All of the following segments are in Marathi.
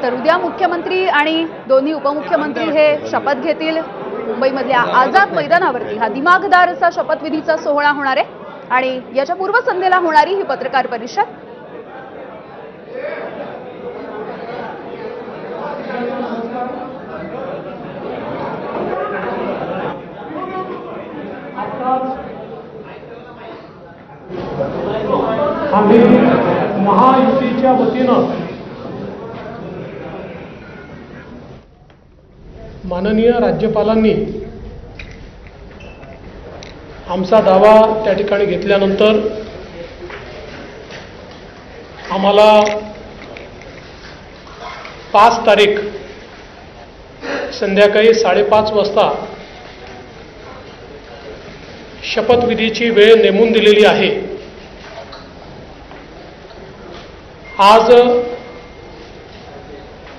तर उद्या मुख्यमंत्री आणि दोन्ही उपमुख्यमंत्री हे शपथ घेतील। मुंबईमधल्या आझाद मैदानावरती हा दिमागदार असा शपथविधीचा सोहळा होणार आहे आणि याच्या पूर्वसंध्येला होणारी ही पत्रकार परिषद आम्ही महायुतीच्या वतीनं माननीय राज्यपालांनी आमचा दावा त्या ठिकाणी घेतल्यानंतर आम्हाला 5 तारीख संध्याकाळी 5:30 वाजता शपथविधीची वेळ नेमून दिलेली आहे। आज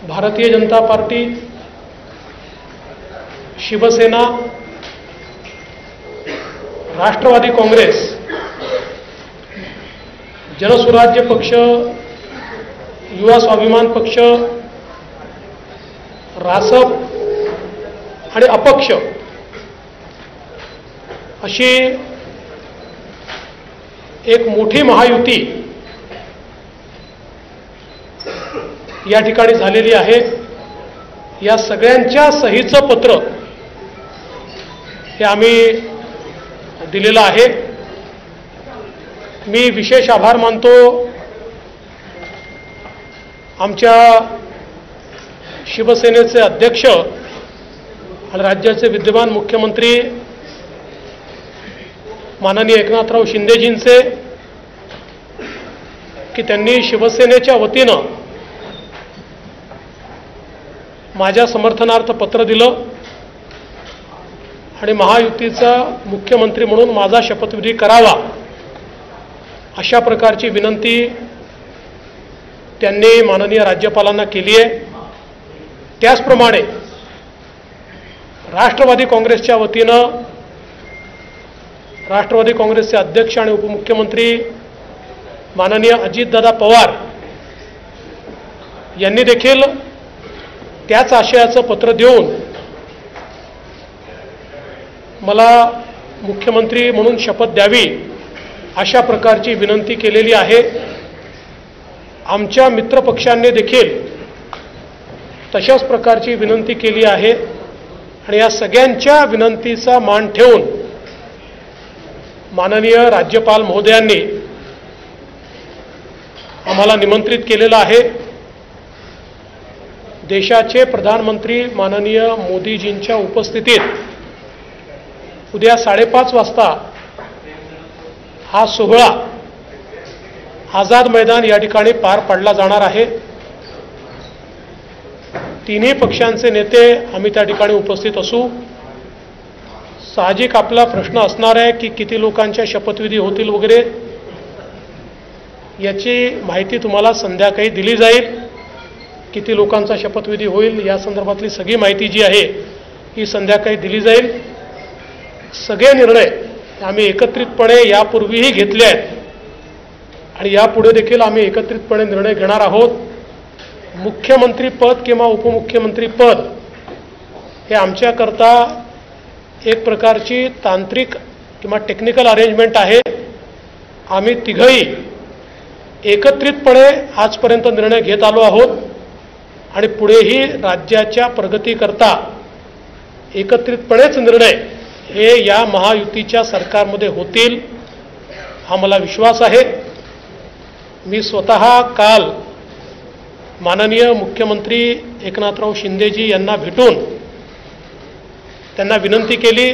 भारतीय जनता पार्टी, शिवसेना, राष्ट्रवादी काँग्रेस, जनसुराज्य पक्ष, युवा स्वाभिमान पक्ष, रासप आणि अपक्ष अशी एक मोठी महायुती या ठिकाणी झालेली आहे। या सगळ्यांच्या सहीचं पत्र हे आम्ही दिलेलं आहे। मी विशेष आभार मानतो आमच्या शिवसेनेचे अध्यक्ष आणि राज्याचे विद्यमान मुख्यमंत्री माननीय एकनाथराव शिंदेजींचे की त्यांनी शिवसेनेच्या वतीनं माझ्या समर्थनार्थ पत्र दिलं आणि महायुतीचा मुख्यमंत्री म्हणून माझा शपथविधी करावा अशा प्रकारची विनंती त्यांनी माननीय राज्यपालांना केली आहे। त्याचप्रमाणे राष्ट्रवादी काँग्रेसच्या वतीनं राष्ट्रवादी काँग्रेसचे अध्यक्ष आणि उपमुख्यमंत्री माननीय अजितदादा पवार यांनी देखील त्याच आशयाचं पत्र देऊन मला मुख्यमंत्री म्हणून शपथ द्यावी अशा प्रकारची विनंती केलेली आहे। आमच्या मित्रपक्षांनी देखील तशाच प्रकारची विनंती केली आहे आणि या सगळ्यांच्या विनंतीचा मान ठेवून माननीय राज्यपाल महोदयांनी आम्हाला निमंत्रित केलेलं आहे। देशाचे प्रधानमंत्री माननीय मोदीजींच्या उपस्थितीत उद्या 5:30 वाजता हा सोहळा आझाद मैदान या ठिकाणी पार पाडला जाणार आहे। तिन्ही पक्षांचे नेते आम्ही त्या ठिकाणी उपस्थित असू। साहजिक आपला प्रश्न असणार आहे की किती लोकांच्या शपथविधी होतील वगैरे, याची माहिती तुम्हाला संध्याकाळी दिली जाईल। किती लोकांचा शपथविधी होईल या संदर्भातली सगळी माहिती जी आहे ही संध्याकाळी दिली जाईल। सगळे निर्णय आम्ही एकत्रितपणे यापूर्वीही घेतले आहेत आणि यापुढे देखील आम्ही एकत्रितपणे निर्णय घेणार आहोत। मुख्यमंत्री पद किंवा उपमुख्यमंत्री पद हे आमच्याकरता एक प्रकारची तांत्रिक किंवा टेक्निकल अरेंजमेंट आहे। आम्ही तिघही एकत्रितपणे आजपर्यंत निर्णय घेत आलो आहोत आणि पुढेही राज्याच्या प्रगतीकरता एकत्रितपणेच निर्णय हे या महायुतीच्या सरकारमध्ये होतील हा मला विश्वास आहे। मी स्वतः काल माननीय मुख्यमंत्री एकनाथराव शिंदेजी यांना भेटून त्यांना विनंती केली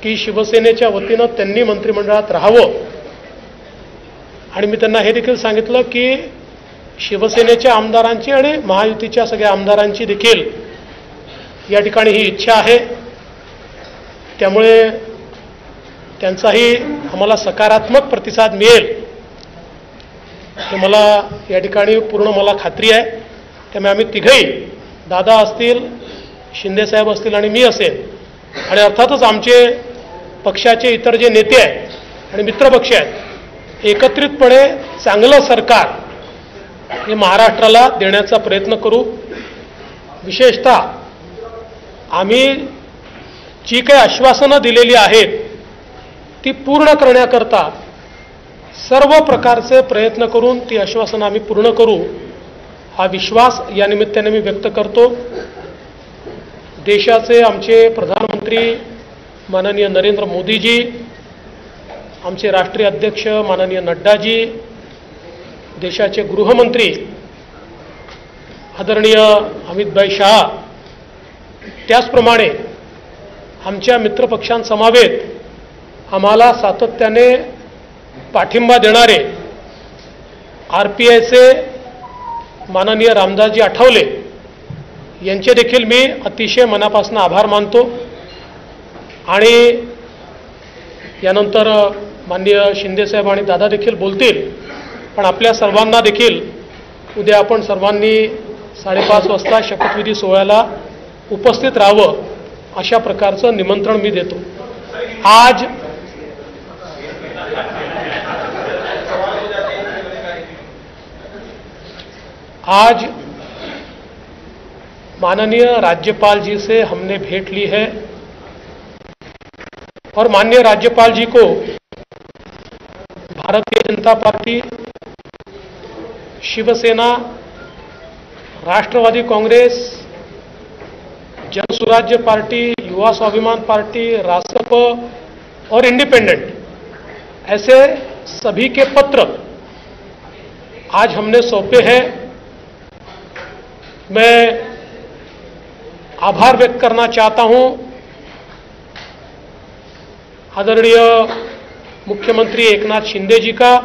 की शिवसेनेच्या वतीनं त्यांनी मंत्रिमंडळात राहावं आणि मी त्यांना हे देखील सांगितलं की शिवसेनेच्या आमदारांची आणि महायुतीच्या सगळ्या आमदारांची देखील या ठिकाणी ही इच्छा आहे। त्यामुळे त्यांचाही आम्हाला सकारात्मक प्रतिसाद मिळेल हे मला या ठिकाणी पूर्ण मला खात्री आहे। त्यामुळे आम्ही तिघही, दादा असतील, शिंदेसाहेब असतील आणि मी असेल आणि अर्थातच आमचे पक्षाचे इतर जे नेते आहेत आणि मित्रपक्ष आहेत एकत्रितपणे चांगलं सरकार हे महाराष्ट्राला देण्याचा प्रयत्न करू. विशेषतः आम्ही जी काही आश्वासनं दिलेली आहेत ती पूर्ण करण्याकरता सर्व प्रकारचे प्रयत्न करून ती आश्वासनं आम्ही पूर्ण करू, हा विश्वास या निमित्ताने मी व्यक्त करतो. देशाचे आमचे प्रधानमंत्री माननीय नरेंद्र मोदीजी, आमचे राष्ट्रीय अध्यक्ष माननीय नड्डाजी, देशाचे गृहमंत्री आदरणीय अमितभाई शाह, त्याचप्रमाणे आमच्या मित्रपक्षांसमवेत आम्हाला सातत्याने पाठिंबा देणारे RPIचे माननीय रामदासजी आठवले यांचे देखील मी अतिशय मनापासून आभार मानतो. आणि यानंतर माननीय शिंदेसाहेब आणि दादा देखील बोलतील, पण आपल्या सर्वांना देखील उद्या आपण सर्वांनी 5:30 वाजता शपथविधी सोहळ्याला उपस्थित राहावं अशा प्रकारचं निमंत्रण मी देतो. आज माननीय राज्यपाल जी से हमने भेंट ली है और माननीय राज्यपाल जी को भारतीय जनता पार्टी, शिवसेना, राष्ट्रवादी कांग्रेस, जनसुराज्य पार्टी, युवा स्वाभिमान पार्टी, रासप और इंडिपेंडेंट, ऐसे सभी के पत्र आज हमने सौंपे हैं. मैं आभार व्यक्त करना चाहता हूं आदरणीय मुख्यमंत्री एकनाथ शिंदे जी का.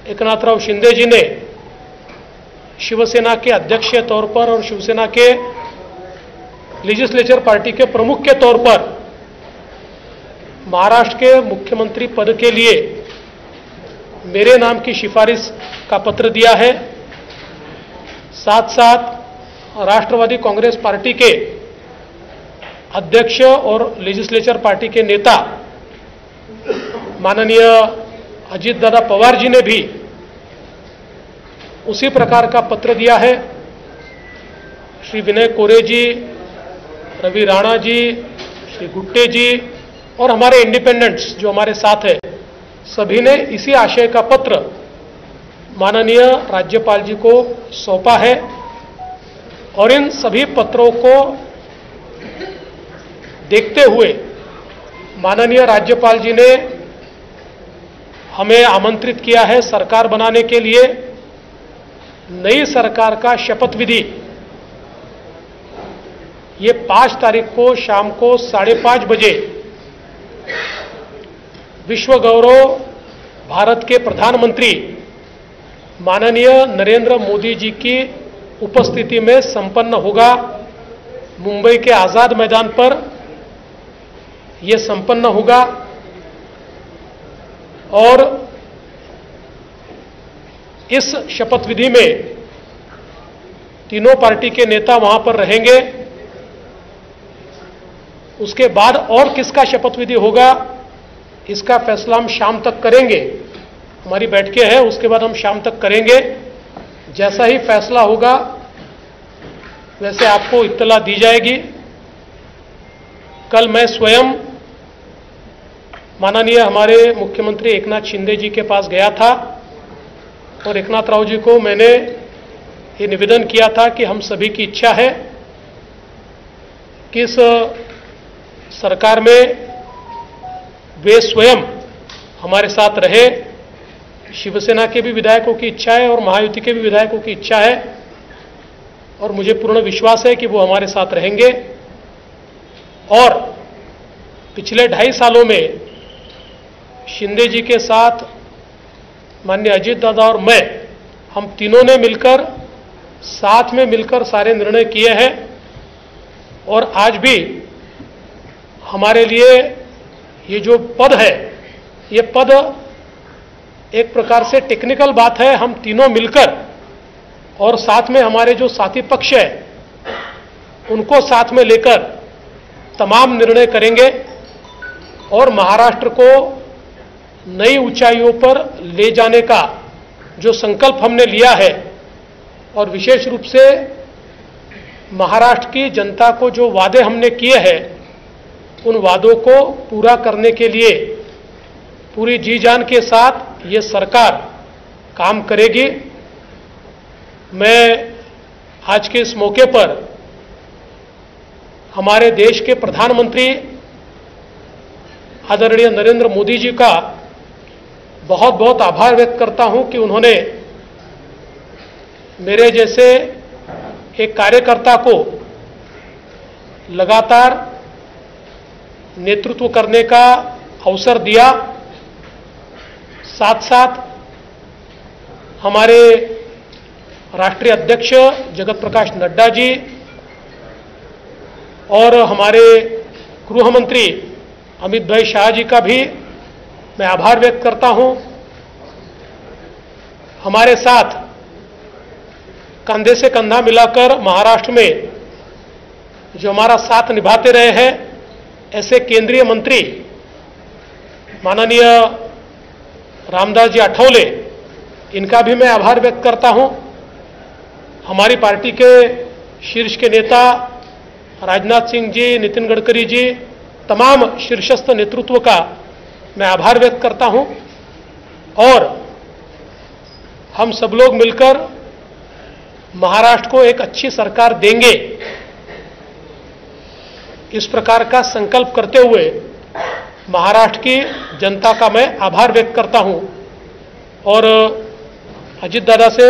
एकनाथराव शिंदे जी ने शिवसेना के अध्यक्ष के तौर पर और शिवसेना के लेजिस्लेचर पार्टी के प्रमुख के तौर पर महाराष्ट्र के मुख्यमंत्री पद के लिए मेरे नाम की सिफारिश का पत्र दिया है. साथ साथ राष्ट्रवादी कांग्रेस पार्टी के अध्यक्ष और लेजिस्लेचर पार्टी के नेता माननीय अजीत दादा पवार जी ने भी उसी प्रकार का पत्र दिया है. श्री विनय कोरे जी, रवि राणा जी, श्री गुट्टे जी और हमारे इंडिपेंडेंट्स जो हमारे साथ है, सभी ने इसी आशय का पत्र माननीय राज्यपाल जी को सौंपा है. और इन सभी पत्रों को देखते हुए माननीय राज्यपाल जी ने हमें आमंत्रित किया है सरकार बनाने के लिए. नई सरकार का शपथ विधि ये 5 तारीख को शाम को 5:30 बजे विश्व गौरव भारत के प्रधानमंत्री माननीय नरेंद्र मोदी जी की उपस्थिति में संपन्न होगा. मुंबई के आजाद मैदान पर यह संपन्न होगा और इस शपथ विधि में तीनों पार्टी के नेता वहां पर रहेंगे. उसके बाद और किसका शपथ विधि होगा इसका फैसला हम शाम तक करेंगे. हमारी बैठकें हैं, उसके बाद हम शाम तक करेंगे. जैसा ही फैसला होगा वैसे आपको इत्तला दी जाएगी. कल मैं स्वयं माननीय हमारे मुख्यमंत्री एकनाथ शिंदे जी के पास गया था और एकनाथ राव जी को मैंने ये निवेदन किया था कि हम सभी की इच्छा है कि इस सरकार में वे स्वयं हमारे साथ रहे. शिवसेना के भी विधायकों की इच्छा है और महायुति के भी विधायकों की इच्छा है और मुझे पूर्ण विश्वास है कि वो हमारे साथ रहेंगे. और पिछले 2.5 सालों में शिंदे जी के साथ माननीय अजीत दादा और मैं, हम तीनों ने मिलकर साथ में मिलकर सारे निर्णय किए हैं. और आज भी हमारे लिए ये जो पद है, ये पद एक प्रकार से टेक्निकल बात है. हम तीनों मिलकर और साथ में हमारे जो साथी पक्ष है उनको साथ में लेकर तमाम निर्णय करेंगे और महाराष्ट्र को नई ऊंचाइयों पर ले जाने का जो संकल्प हमने लिया है और विशेष रूप से महाराष्ट्र की जनता को जो वादे हमने किए हैं उन वादों को पूरा करने के लिए पूरी जी जान के साथ ये सरकार काम करेगी। मैं आज के इस मौके पर हमारे देश के प्रधानमंत्री आदरणीय नरेंद्र मोदी जी का बहुत बहुत आभार व्यक्त करता हूं कि उन्होंने मेरे जैसे एक कार्यकर्ता को लगातार नेतृत्व करने का अवसर दिया। साथ साथ हमारे राष्ट्रीय अध्यक्ष जगत प्रकाश नड्डा जी और हमारे गृह मंत्री अमित भाई शाह जी का भी मैं आभार व्यक्त करता हूं। हमारे साथ कंधे से कंधा मिलाकर महाराष्ट्र में जो हमारा साथ निभाते रहे हैं ऐसे केंद्रीय मंत्री माननीय रामदास जी आठवले, इनका भी मैं आभार व्यक्त करता हूं। हमारी पार्टी के शीर्ष के नेता राजनाथ सिंह जी, नितिन गडकरी जी, तमाम शीर्षस्थ नेतृत्व का मैं आभार व्यक्त करता हूं और हम सब लोग मिलकर महाराष्ट्र को एक अच्छी सरकार देंगे, इस प्रकार का संकल्प करते हुए महाराष्ट्र की जनता का मैं आभार व्यक्त करता हूं और अजीत दादा से